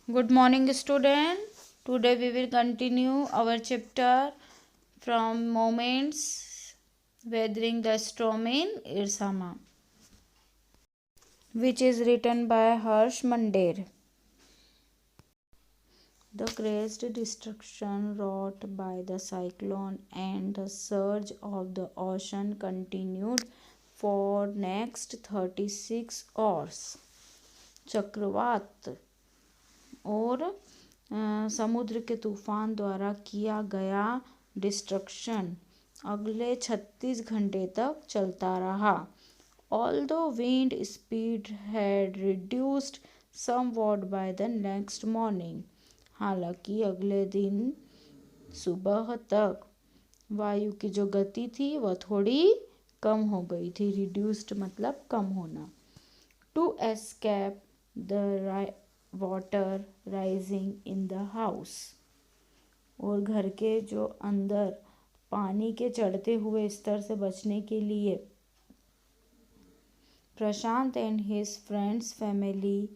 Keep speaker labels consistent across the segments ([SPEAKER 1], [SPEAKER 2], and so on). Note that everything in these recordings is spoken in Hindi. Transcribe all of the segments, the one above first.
[SPEAKER 1] Good morning, student. Today we will continue our chapter from Moments Weathering the Storm in Irsama, which is written by Harsh Mandir. The greatest destruction wrought by the cyclone and the surge of the ocean continued for next 36 hours. चक्रवात और समुद्र के तूफान द्वारा किया गया डिस्ट्रक्शन अगले 36 घंटे तक चलता रहा. Although wind speed had reduced somewhat by the next morning, हालांकि अगले दिन सुबह तक वायु की जो गति थी वह थोड़ी कम हो गई थी. रिड्यूस्ड मतलब कम होना. To escape the water rising in the house, और घर के जो अंदर पानी के चढ़ते हुए स्तर से बचने के लिए Prashant and his friends family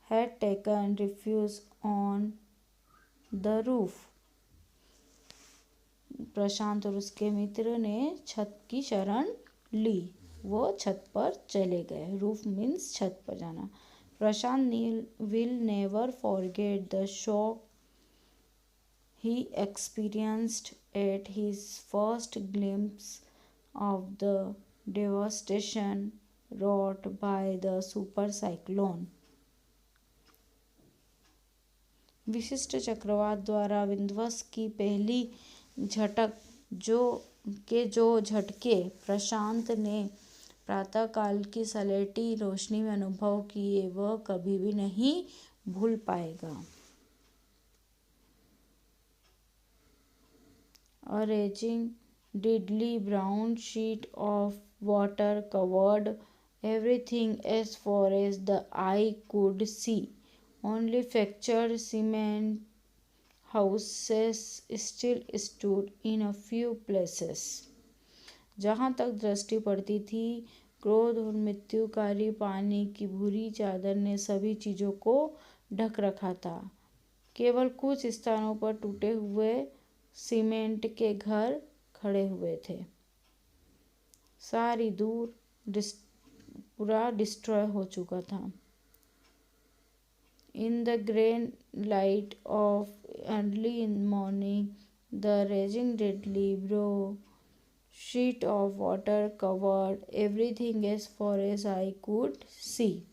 [SPEAKER 1] had taken refuge on the roof. Prashant और उसके मित्र ने छत की शरण ली. वो छत पर चले गए. रूफ मीन्स छत पर जाना. प्रशांत will never forget the shock he experienced at his first glimpse of the devastation wrought by the super cyclone. विशिष्ट चक्रवात द्वारा विध्वंस की पहली झटक जो झटके प्रशांत ने प्रातःकाल की सलेटी रोशनी में अनुभव किए वह कभी भी नहीं भूल पाएगा. A raging, deadly brown sheet of water covered everything as far as the eye could see. Only fractured cement houses still stood in a few places. जहाँ तक दृष्टि पड़ती थी, क्रोध और मृत्युकारी पानी की भूरी चादर ने सभी चीज़ों को ढक रखा था. केवल कुछ स्थानों पर टूटे हुए सीमेंट के घर खड़े हुए थे. सारी दूर पूरा डिस्ट्रॉय हो चुका था. In the grey light of early morning, the raging deadly brown sheet of water covered everything as far as I could see.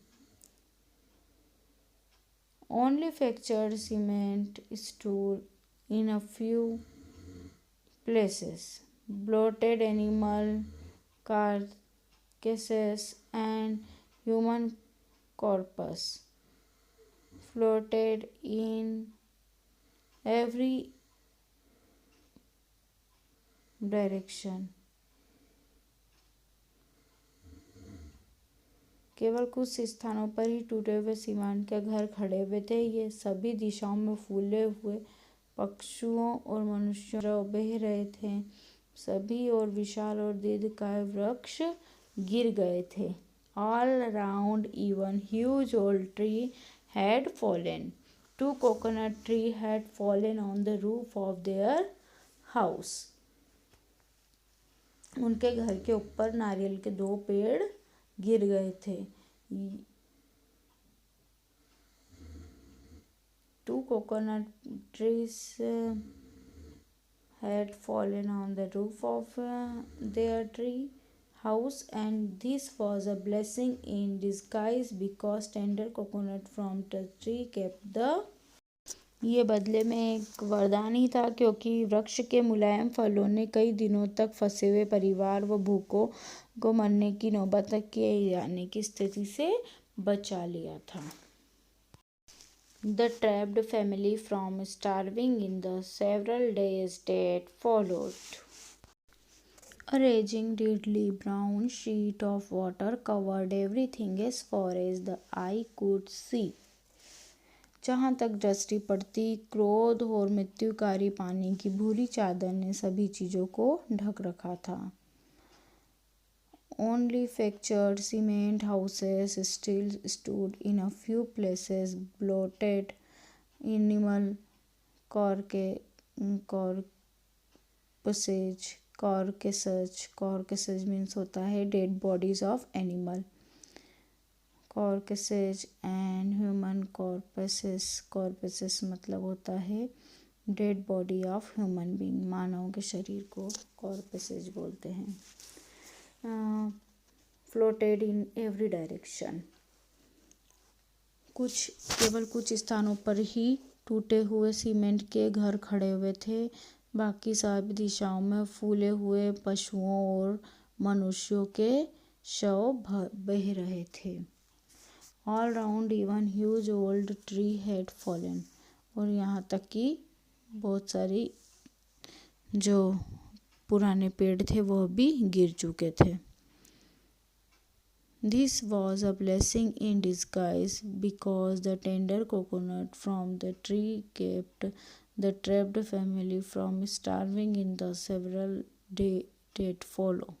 [SPEAKER 1] Only fractured cement stood in a few places. Bloated animal carcasses and human corpus floated in every direction. केवल कुछ स्थानों पर ही टूटे हुए सीमेंट के घर खड़े हुए थे. ये सभी दिशाओं में फूले हुए पक्षियों और मनुष्यों बह रहे थे. सभी और विशाल और दीर्घकाय वृक्ष गिर गए थे. All around even huge old tree had fallen. 2 coconut trees had fallen on the roof of their house. उनके घर के ऊपर नारियल के 2 पेड़ गिर गए थे. 2 coconut trees had fallen on the roof of their tree house, and this was a blessing in disguise because tender coconut from the tree kept the. ये बदले में एक वरदान ही था, क्योंकि वृक्ष के मुलायम फलों ने कई दिनों तक फंसे हुए परिवार व भूखों को मरने की नौबत तक के आने की स्थिति से बचा लिया था. The trapped family from starving in the several days that followed. A raging deadly brown sheet of water covered everything as far as the eye could see. जहाँ तक दृष्टि पड़ती, क्रोध और मृत्युकारी पानी की भूरी चादर ने सभी चीज़ों को ढक रखा था. Only fractured cement houses still stood in a few places. Bloated animal corpses, corpses means होता है dead bodies of animal, corpses and human corpses मतलब होता है dead body of human being, मानव के शरीर को कॉर्पसेज बोलते हैं। फ्लोटेड इन एवरी डायरेक्शन, केवल कुछ स्थानों पर ही टूटे हुए सीमेंट के घर खड़े हुए थे, बाकी सभी दिशाओं में फूले हुए पशुओं और मनुष्यों के शव बह रहे थे। All round even huge old tree had fallen, और यहाँ तक कि बहुत सारी जो पुराने पेड़ थे वह भी गिर चुके थे। This was a blessing in disguise because the tender coconut from the tree kept the trapped family from starving in the several days that follow.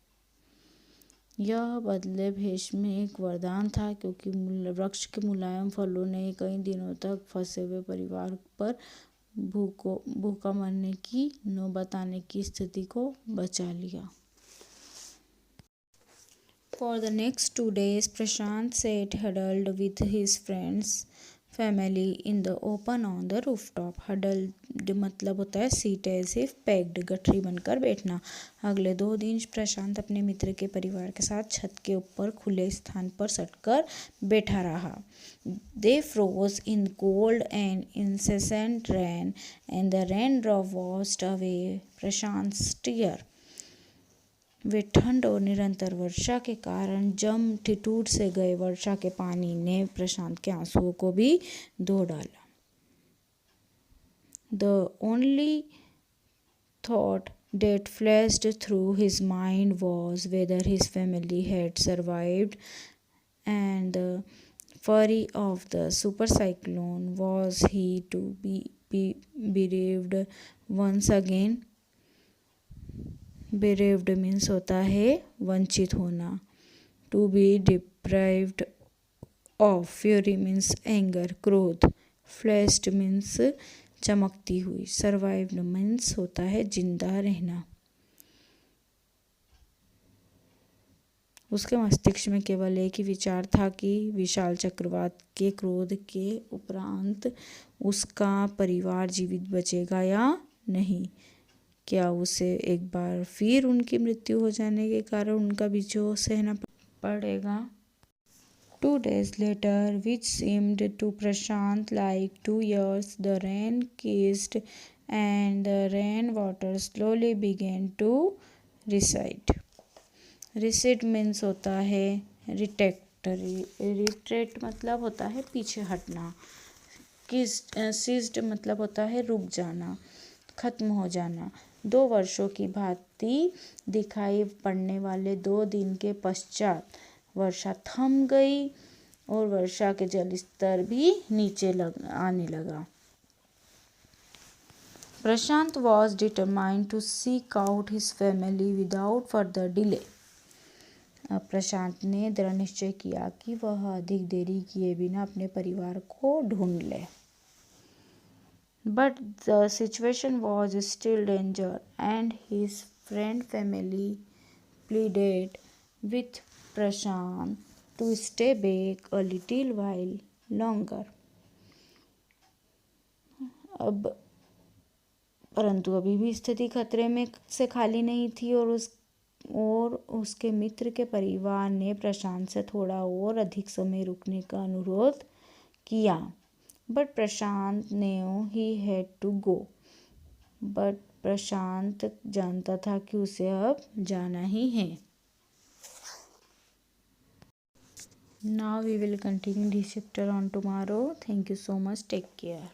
[SPEAKER 1] यह बदले भेष में एक वरदान था, क्योंकि वृक्ष के मुलायम फलों ने कई दिनों तक फंसे हुए परिवार पर भूखा मरने की नौबत आने की स्थिति को बचा लिया। For the next 2 days, Prashant sat huddled with his friends, family in the open on the rooftop. Huddled मतलब होता है सीट as if packed, गठरी बनकर बैठना। अगले 2 दिन प्रशांत अपने मित्र के परिवार के साथ छत के ऊपर खुले स्थान पर सटकर बैठा रहा। They froze in cold and incessant rain, and the raindrop washed away Prashant's tear. वे ठंड और निरंतर वर्षा के कारण जम ठिठुर से गए वर्षा के पानी ने प्रशांत के आंसुओं को भी धो डाला। The only thought that flashed through his mind was whether his family had survived, and the fury of the super cyclone. Was he to be bereaved once again? Bereaved means होता है वंचित होना, to be deprived of, fury means anger क्रोध, फ्लैश्ड मीन्स चमकती हुई, सर्वाइव्ड मीन्स होता है जिंदा रहना। उसके मस्तिष्क में केवल एक ही विचार था कि विशाल चक्रवात के क्रोध के उपरांत उसका परिवार जीवित बचेगा या नहीं, क्या उसे एक बार फिर उनकी मृत्यु हो जाने के कारण उनका विजोह सहना पड़ेगा। 2 days later, which seemed to Prashant like 2 years, the rain ceased and the rain water slowly began to recede. Recede means होता है रिट्रेट मतलब होता है पीछे हटना, सीज्ड मतलब होता है रुक जाना, खत्म हो जाना। 2 वर्षों की भांति दिखाई पड़ने वाले 2 दिन के पश्चात वर्षा थम गई और वर्षा के जल स्तर भी नीचे आने लगा। प्रशांत was determined to seek out his family without further delay. अब प्रशांत ने दृढ़ निश्चय किया कि वह अधिक देरी किए बिना अपने परिवार को ढूंढ ले। But the situation was still danger, and his friend family pleaded with Prashant to stay back a little while longer. परंतु अभी भी स्थिति खतरे में से खाली नहीं थी, और उसके मित्र के परिवार ने प्रशांत से थोड़ा और अधिक समय रुकने का अनुरोध किया। But Prashant knew he had to go. But प्रशांत जानता था कि उसे अब जाना ही है। Now we will continue this chapter on tomorrow. Thank you so much. Take care.